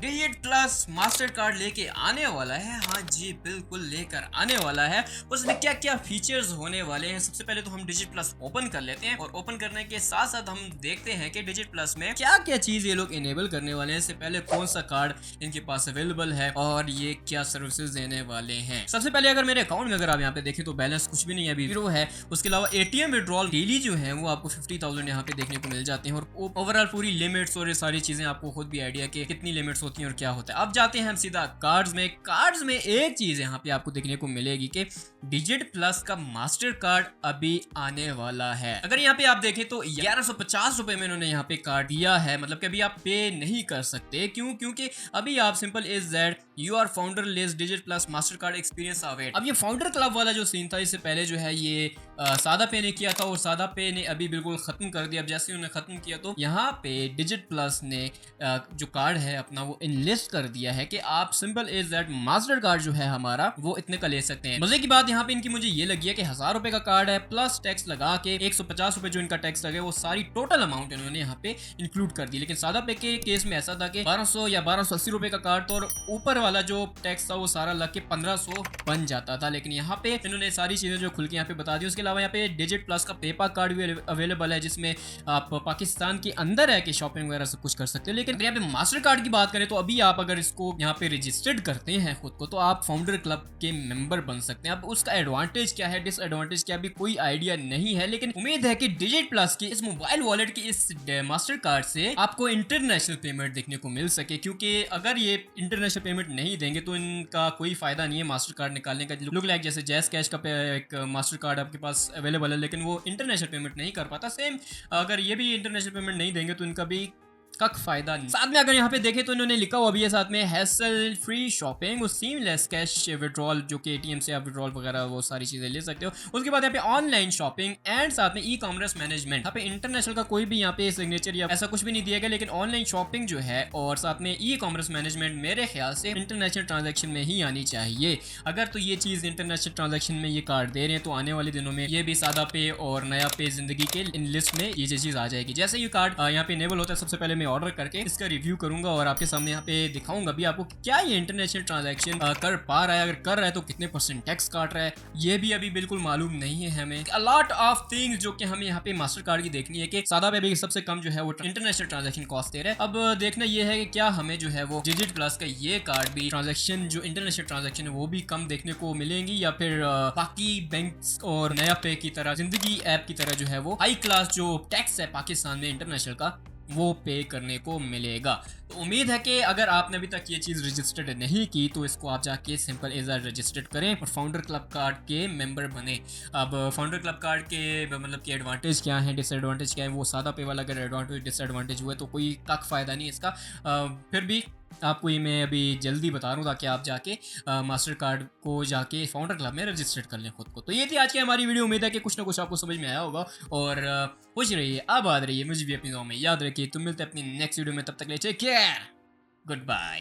Digit plus master card लेके आने वाला है। हाँ जी, बिल्कुल लेकर आने वाला है। उसमें क्या क्या फीचर्स होने वाले हैं, सबसे पहले तो हम डिजिट प्लस ओपन कर लेते हैं और ओपन करने के साथ साथ हम देखते हैं कि डिजिट प्लस में क्या क्या चीज ये लोग इनेबल करने वाले हैं। इससे पहले कौन सा कार्ड इनके पास अवेलेबल है और ये क्या सर्विसेज देने वाले हैं। सबसे पहले अगर मेरे अकाउंट में अगर आप यहाँ पे देखें तो बैलेंस कुछ भी नहीं है, अभी 0 है। उसके अलावा एटीएम विड्रॉल डेली जो है वो आपको 50,000 यहाँ पे देखने को मिल जाते हैं और ओवरऑल पूरी लिमिट्स और ये सारी चीजें आपको खुद भी आइडिया कि कितनी लिमिट्स होती हैं और क्या होता है। अब जाते हैं हम सीधा कार्ड्स में। कार्ड्स में एक चीज यहाँ पे आपको देखने को मिलेगी कि डिजिट प्लस का मास्टर कार्ड अभी आने वाला है। अगर यहाँ पे आप देखें तो 1150 रुपए में इन्होंने यहाँ पे कार्ड दिया है, मतलब कि अभी आप पे नहीं कर सकते। क्यों? क्योंकि अभी आप simple is that you are founder less digit plus Mastercard experience await. अब ये फाउंडर क्लब वाला जो सीन था, इससे पहले जो है ये सादा पे ने किया था और सादा पे ने अभी बिल्कुल खत्म कर दिया। अब जैसे उन्होंने खत्म किया तो यहाँ पे डिजिट प्लस ने जो कार्ड है अपना वो इनलिस्ट कर दिया है कि आप simple is that master card जो है हमारा वो इतने का ले सकते हैं। मजे की बात यहाँ पे इनकी मुझे ये लगी है कि 1000 रुपए का कार्ड है प्लस टैक्स लगा के 150 रुपए जो इनका टैक्स लगे वो सारी टोटल अमाउंट इन्होंने यहाँ पे इंक्लूड कर दी। लेकिन सादा पे के केस में ऐसा था कि 1200 या 1280 रुपए का कार्ड तो और ऊपर वाला जो टैक्स था वो सारा लग के 1500 बन जाता था। लेकिन यहाँ पे इन्होंने सारी चीजें जो खुल के यहाँ पे बता दी। उसके अलावा यहाँ पे डिजिट प्लस का पेपा कार्ड भी अवेलेबल है जिसमें आप पाकिस्तान के अंदर है कि शॉपिंग वगैरह सब कुछ कर सकते हैं। लेकिन यहाँ पे मास्टर कार्ड की बात करें तो अभी आप अगर इसको यहाँ पे रजिस्टर्ड करते हैं खुद को तो आप फाउंडर क्लब के मेंबर बन सकते हैं। अब उसका एडवांटेज क्या है, डिसएडवांटेज क्या, अभी कोई आइडिया नहीं है। लेकिन उम्मीद है कि डिजिट प्लस की इस मोबाइल वॉलेट की इस मास्टर कार्ड से आपको इंटरनेशनल पेमेंट देखने को मिल सके, क्योंकि अगर ये इंटरनेशनल पेमेंट नहीं देंगे तो इनका कोई फायदा नहीं है मास्टर कार्ड निकालने का। लुक लाइक जैसे जैस कैश का एक मास्टर कार्ड आपके पास अवेलेबल है लेकिन वो इंटरनेशनल पेमेंट नहीं कर पाता। सेम अगर ये भी इंटरनेशनल पेमेंट नहीं देंगे तो इनका भी कक फायदा नहीं। साथ में अगर यहाँ पे देखें तो इन्होंने लिखा हुआ भी है साथ में हैसल फ्री शॉपिंग और सीमलेस कैश विड्रॉल, जो कि एटीएम से आप विड्रॉल वगैरह वो सारी चीजें ले सकते हो। उसके बाद यहाँ पे ऑनलाइन शॉपिंग एंड साथ में ई कॉमर्स मैनेजमेंट। यहाँ पे इंटरनेशनल का कोई भी यहाँ पे सिग्नेचर या ऐसा कुछ भी नहीं दिया गया, लेकिन ऑनलाइन शॉपिंग जो है और साथ में ई कॉमर्स मैनेजमेंट मेरे ख्याल से इंटरनेशनल ट्रांजेक्शन में ही आनी चाहिए। अगर तो ये चीज इंटरनेशनल ट्रांजेक्शन में ये कार्ड दे रहे हैं तो आने वाले दिनों में ये भी सादा पे और नया पे जिंदगी के इन लिस्ट में ये चीज आ जाएगी। जैसे ये कार्ड यहाँ पे इनेबल होता है सबसे पहले ऑर्डर करके इसका रिव्यू करूंगा और आपके सामने यहाँ पे दिखाऊंगा भी आपको क्या ये इंटरनेशनल ट्रांजैक्शन कर पा रहा है, अगर कर रहा है तो कितने परसेंट टैक्स काट रहा है, ये भी अभी बिल्कुल मालूम नहीं है हमें। अ लॉट ऑफ थिंग्स जो कि हमें यहाँ पे मास्टर कार्ड की देखनी है कि सादा पे भी सबसे कम जो है वो इंटरनेशनल ट्रांजैक्शन कॉस्ट दे रहा है। अब देखना ये है कि क्या हमें जो है वो डिजिट प्लस का ये कार्ड भी ट्रांजैक्शन जो इंटरनेशनल ट्रांजैक्शन है वो भी कम देखने को मिलेंगी या फिर बाकी बैंक्स और नया पे की तरह जिंदगी ऐप की तरह जो है वो हाई क्लास जो टैक्स है पाकिस्तान में इंटरनेशनल का वो पे करने को मिलेगा। तो उम्मीद है कि अगर आपने अभी तक ये चीज़ रजिस्टर्ड नहीं की तो इसको आप जाके सिंपल एज रजिस्टर्ड करें और फाउंडर क्लब कार्ड के मेंबर बने। अब फाउंडर क्लब कार्ड के मतलब कि एडवांटेज क्या है, डिसएडवांटेज क्या है, वो सादा पे वाला अगर एडवांटेज डिसएडवांटेज हुआ तो कोई कक फ़ायदा नहीं इसका। फिर भी आपको ये मैं अभी जल्दी बता रहा हूँ ताकि आप जाके मास्टर कार्ड को जाके फाउंडर क्लब में रजिस्टर्ड कर लें खुद को। तो ये थी आज की हमारी वीडियो। उम्मीद है कि कुछ ना कुछ आपको समझ में आया होगा और खुश रहिए, आबाद रहिए, मुझे भी अपनी दुआ में याद रखिए। तो मिलते हैं अपनी नेक्स्ट वीडियो में, तब तक के लिए टेक केयर, गुड बाय।